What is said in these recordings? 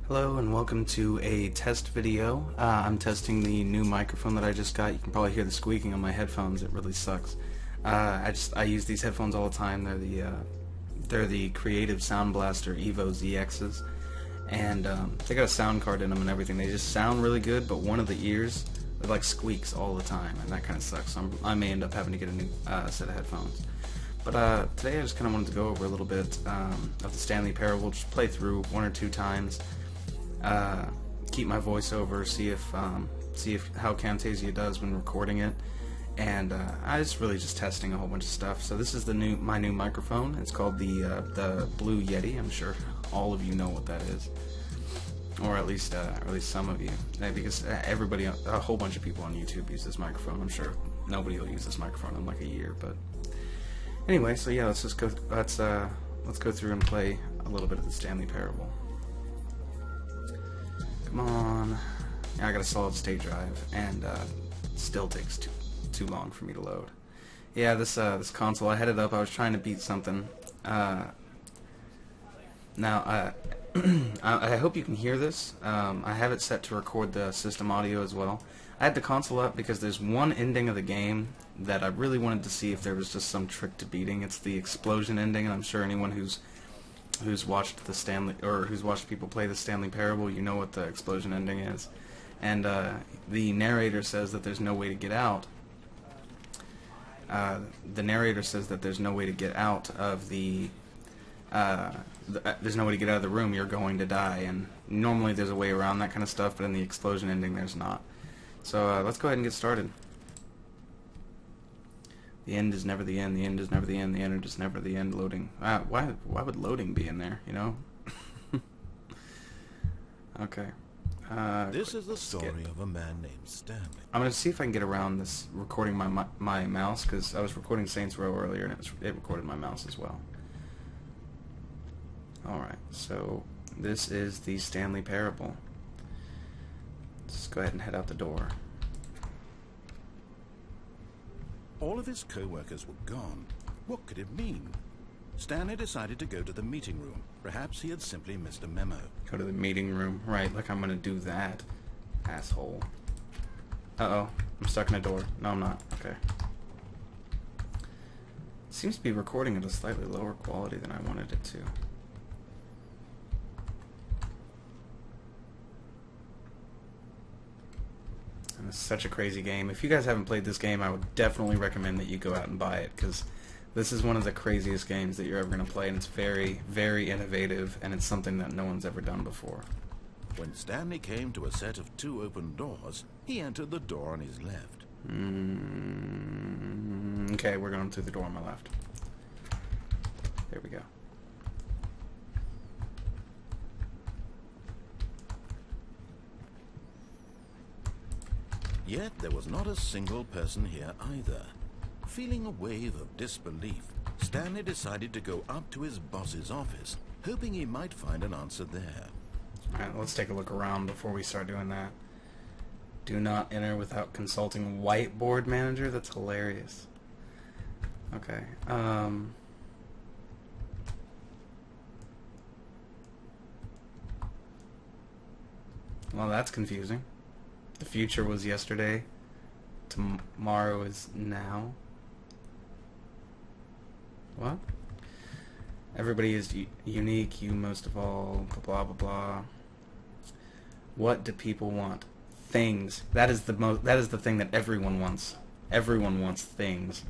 Hello and welcome to a test video. I'm testing the new microphone that I just got. You can probably hear the squeaking on my headphones. It really sucks. I use these headphones all the time. They're the Creative Sound Blaster Evo ZXs, and they got a sound card in them and everything. They just sound really good, but one of the ears it like squeaks all the time, and that kind of sucks. So I may end up having to get a new set of headphones. But today I just kind of wanted to go over a little bit of the Stanley Parable, just play through one or two times. Keep my voice over, see if how Camtasia does when recording it, and I was really just testing a whole bunch of stuff. So this is my new microphone. It's called the Blue Yeti. I'm sure all of you know what that is, or at least some of you, because a whole bunch of people on YouTube use this microphone. I'm sure nobody will use this microphone in like a year, but anyway. So yeah, let's go through and play a little bit of the Stanley Parable. Come on. Yeah, I got a solid state drive, and still takes too long for me to load. Yeah, this console, I had it up. I was trying to beat something. Now, I hope you can hear this. I have it set to record the system audio as well. I had the console up because there's one ending of the game that I really wanted to see if there was just some trick to beating. It's the explosion ending, and I'm sure anyone who's watched who's watched people play the Stanley Parable, you know what the explosion ending is. And the narrator says that there's no way to get out. The narrator says that there's no way to get out of there's no way to get out of the room. You're going to die. And normally there's a way around that kind of stuff, but in the explosion ending there's not. So let's go ahead and get started. The end is never the end. The end is never the end. The end is never the end. Loading. Why would loading be in there? You know. Okay. This is the story of a man named Stanley. I'm gonna see if I can get around this recording my mouse, because I was recording Saints Row earlier and it recorded my mouse as well. All right. So this is the Stanley Parable. Let's go ahead and head out the door. All of his co-workers were gone. What could it mean? Stanley decided to go to the meeting room. Perhaps he had simply missed a memo. Go to the meeting room. Right, like I'm gonna do that. Asshole. Uh-oh. I'm stuck in a door. No, I'm not. Okay. Seems to be recording at a slightly lower quality than I wanted it to. And it's such a crazy game. If you guys haven't played this game, I would definitely recommend that you go out and buy it, because this is one of the craziest games that you're ever going to play, and it's very, very innovative, and it's something that no one's ever done before. When Stanley came to a set of two open doors, he entered the door on his left. Okay, we're going through the door on my left. There we go. Yet there was not a single person here either. Feeling a wave of disbelief, Stanley decided to go up to his boss's office, hoping he might find an answer there. Alright, let's take a look around before we start doing that. Do not enter without consulting whiteboard manager? That's hilarious. Okay, well, that's confusing. The future was yesterday. Tomorrow is now. What? Everybody is unique, you most of all, blah blah blah. What do people want? Things. That is the thing that everyone wants. Everyone wants things.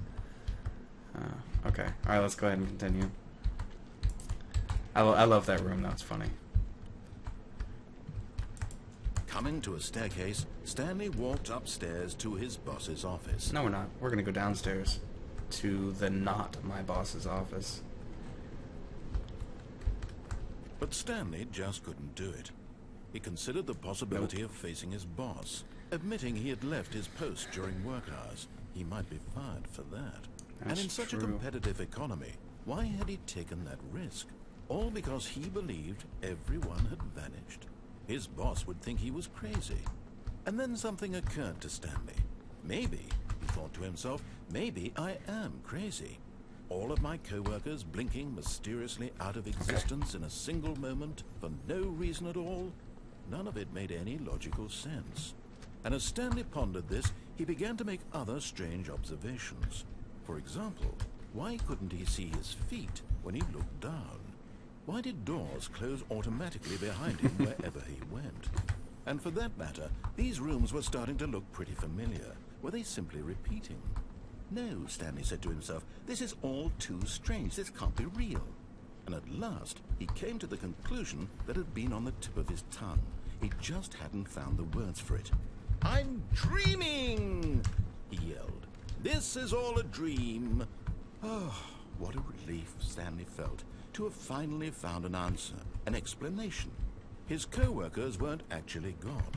Okay. Alright, let's go ahead and continue. I love that room, that's funny. Coming to a staircase, Stanley walked upstairs to his boss's office. No, we're not. We're gonna go downstairs to the not my boss's office. But Stanley just couldn't do it. He considered the possibility of facing his boss, admitting he had left his post during work hours. He might be fired for that. That's and in such a competitive economy, why had he taken that risk? All because he believed everyone had vanished. His boss would think he was crazy. And then something occurred to Stanley. Maybe, he thought to himself, maybe I am crazy. All of my co-workers blinking mysteriously out of existence in a single moment for no reason at all? none of it made any logical sense. And as Stanley pondered this, he began to make other strange observations. For example, why couldn't he see his feet when he looked down? Why did doors close automatically behind him wherever he went? And for that matter, these rooms were starting to look pretty familiar. Were they simply repeating? No, Stanley said to himself, this is all too strange. This can't be real. And at last, he came to the conclusion that had been on the tip of his tongue. He just hadn't found the words for it. "I'm dreaming!" he yelled. "This is all a dream." Oh, what a relief Stanley felt to have finally found an answer, an explanation. His co-workers weren't actually gone.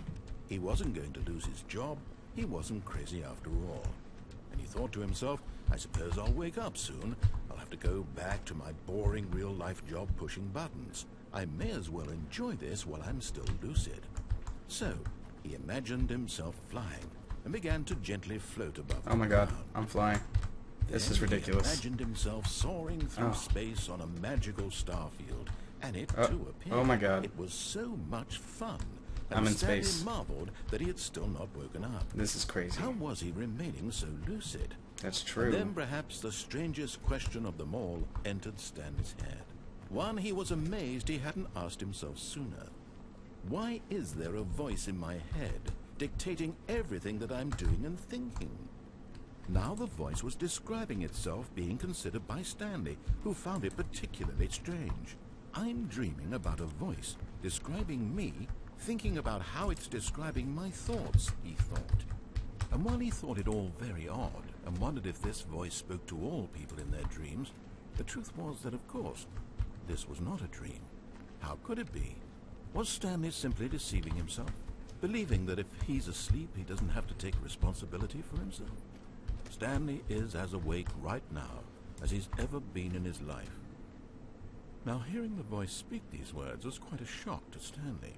He wasn't going to lose his job. He wasn't crazy after all. And he thought to himself, I suppose I'll wake up soon. I'll have to go back to my boring real-life job pushing buttons. I may as well enjoy this while I'm still lucid. So, he imagined himself flying and began to gently float above the Oh my god, ground. I'm flying. This Then is ridiculous. He imagined himself soaring through space on a magical starfield, and it too appeared. Oh my god. It was so much fun. I'm in Stanley space. marveled that he had still not woken up. This is crazy. How was he remaining so lucid? That's true. And then perhaps the strangest question of them all entered Stanley's head. One he was amazed he hadn't asked himself sooner. Why is there a voice in my head dictating everything that I'm doing and thinking? Now the voice was describing itself being considered by Stanley, who found it particularly strange. I'm dreaming about a voice describing me, thinking about how it's describing my thoughts, he thought. And while he thought it all very odd, and wondered if this voice spoke to all people in their dreams, the truth was that, of course, this was not a dream. How could it be? Was Stanley simply deceiving himself, believing that if he's asleep, he doesn't have to take responsibility for himself? Stanley is as awake right now as he's ever been in his life. Now, hearing the voice speak these words was quite a shock to Stanley.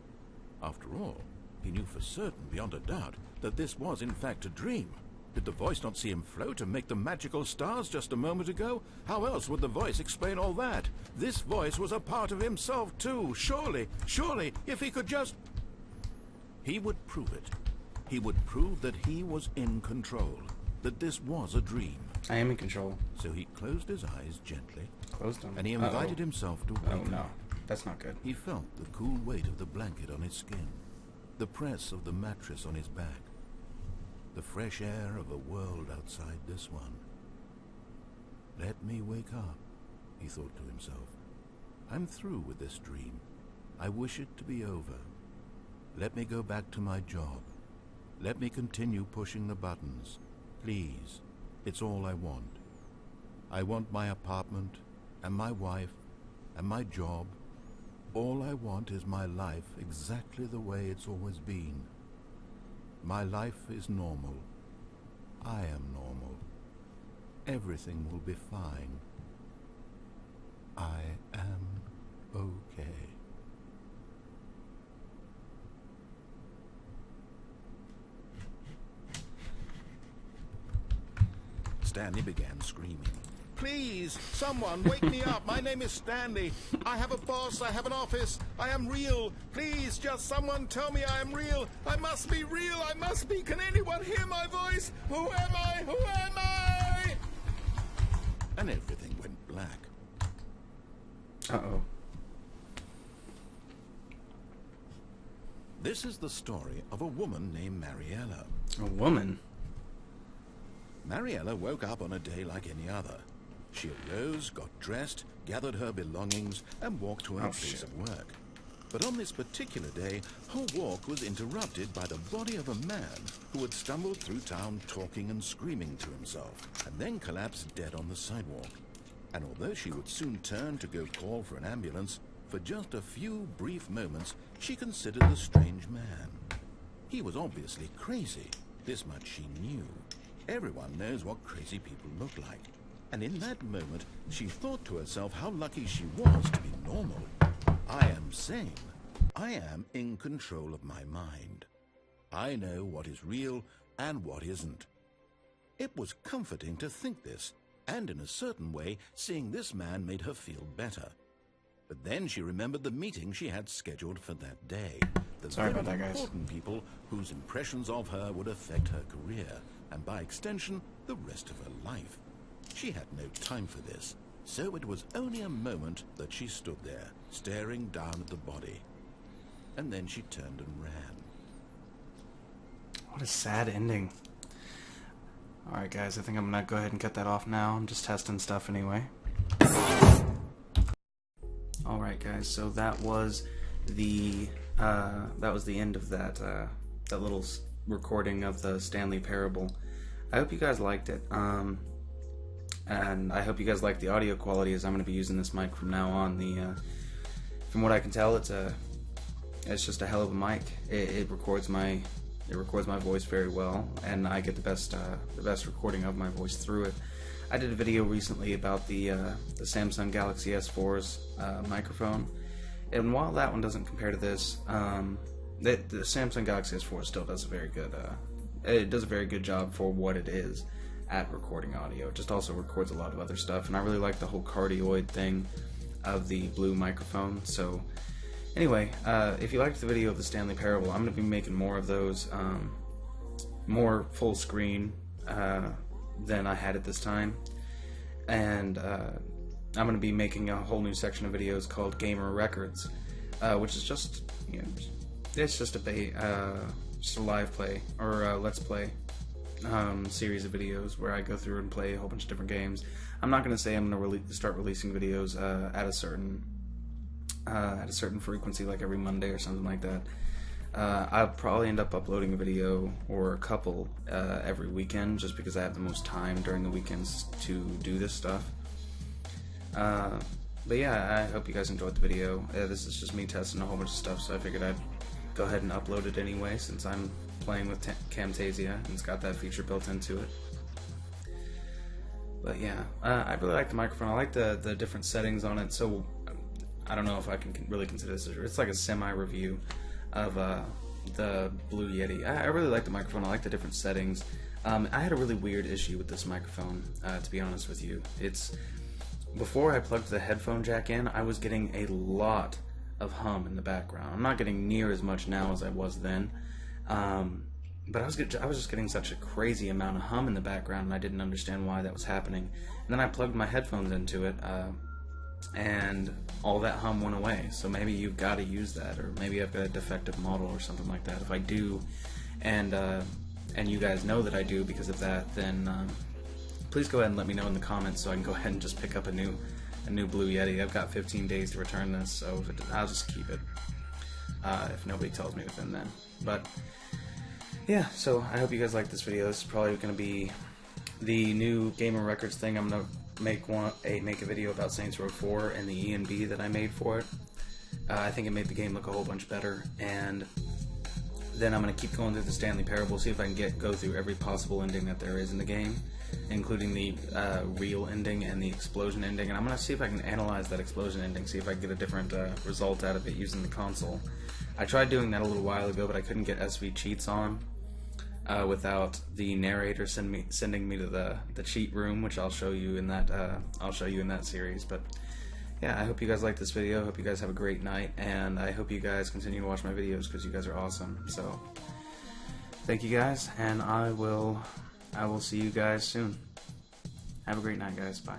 After all, he knew for certain, beyond a doubt, that this was in fact a dream. Did the voice not see him float and make the magical stars just a moment ago? How else would the voice explain all that? This voice was a part of himself too. Surely, if he could just... He would prove it. He would prove that he was in control, that this was a dream. I am in control. So he closed his eyes gently, Closed them. and he invited himself to wake Oh no, up. that's not good. He felt the cool weight of the blanket on his skin, the press of the mattress on his back, the fresh air of a world outside this one. Let me wake up, he thought to himself. I'm through with this dream. I wish it to be over. Let me go back to my job. Let me continue pushing the buttons. Please, it's all I want. I want my apartment, and my wife, and my job. All I want is my life exactly the way it's always been. My life is normal. I am normal. Everything will be fine. I am okay. Stanley began screaming. Please, someone, wake me up. My name is Stanley. I have a boss. I have an office. I am real. Please, just someone tell me I am real. I must be real. I must be. Can anyone hear my voice? Who am I? Who am I? And everything went black. Uh-oh. This is the story of a woman named Mariella. A woman? Mariella woke up on a day like any other. She arose, got dressed, gathered her belongings, and walked to her place of work. But on this particular day, her walk was interrupted by the body of a man who had stumbled through town talking and screaming to himself, and then collapsed dead on the sidewalk. And although she would soon turn to go call for an ambulance, for just a few brief moments, she considered the strange man. He was obviously crazy. This much she knew. Everyone knows what crazy people look like. And in that moment, she thought to herself how lucky she was to be normal. I am sane. I am in control of my mind. I know what is real and what isn't. It was comforting to think this, and in a certain way, seeing this man made her feel better. But then she remembered the meeting she had scheduled for that day. the Sorry very about that, guys. important people whose impressions of her would affect her career, and by extension, the rest of her life. She had no time for this, so it was only a moment that she stood there, staring down at the body. And then she turned and ran. What a sad ending. Alright guys, I think I'm gonna go ahead and cut that off now. I'm just testing stuff anyway. Alright guys, so that was the end of that little recording of the Stanley parable. I hope you guys liked it. And I hope you guys like the audio quality, as I'm going to be using this mic from now on. From what I can tell, it's just a hell of a mic. It records my voice very well, and I get the best recording of my voice through it. I did a video recently about the Samsung Galaxy S4's microphone, and while that one doesn't compare to this, the Samsung Galaxy S4 still does a very good job for what it is at recording audio. It just also records a lot of other stuff, and I really like the whole cardioid thing of the blue microphone. So anyway, if you liked the video of the Stanley Parable, I'm going to be making more of those, more full screen than I had at this time, and I'm going to be making a whole new section of videos called Gamer Records, which is just, it's just a live play, or let's play series of videos where I go through and play a whole bunch of different games. I'm not going to say I'm going to start releasing videos at a certain frequency, like every Monday or something like that. I'll probably end up uploading a video or a couple every weekend, just because I have the most time during the weekends to do this stuff. But yeah, I hope you guys enjoyed the video. This is just me testing a whole bunch of stuff, so I figured I'd go ahead and upload it anyway, since I'm playing with Camtasia and it's got that feature built into it. But yeah, I really like the microphone. I like the different settings on it. So I don't know if I can really consider this. It's like a semi-review of the Blue Yeti. I really like the microphone. I like the different settings. I had a really weird issue with this microphone, to be honest with you. Before I plugged the headphone jack in, I was getting a lot of hum in the background. I'm not getting near as much now as I was then, but I was just getting such a crazy amount of hum in the background, and I didn't understand why that was happening. And then I plugged my headphones into it, and all that hum went away. So maybe you've got to use that, or maybe I've got a defective model or something like that. If I do, and you guys know that I do because of that, then please go ahead and let me know in the comments so I can go ahead and just pick up a new Blue Yeti. I've got 15 days to return this, so I'll just keep it if nobody tells me within then. But yeah, so I hope you guys like this video. This is probably going to be the new Gamer Records thing. I'm going to make a video about Saints Row 4 and the E&B that I made for it. I think it made the game look a whole bunch better, and then I'm going to keep going through the Stanley Parable, see if I can go through every possible ending that there is in the game, including the real ending and the explosion ending, and I'm going to see if I can analyze that explosion ending, see if I can get a different result out of it using the console. I tried doing that a little while ago, but I couldn't get SV cheats on without the narrator sending me to the cheat room, which I'll show you in that series. But yeah, I hope you guys like this video. I hope you guys have a great night, and I hope you guys continue to watch my videos because you guys are awesome. So thank you guys, and I will see you guys soon. Have a great night, guys. Bye.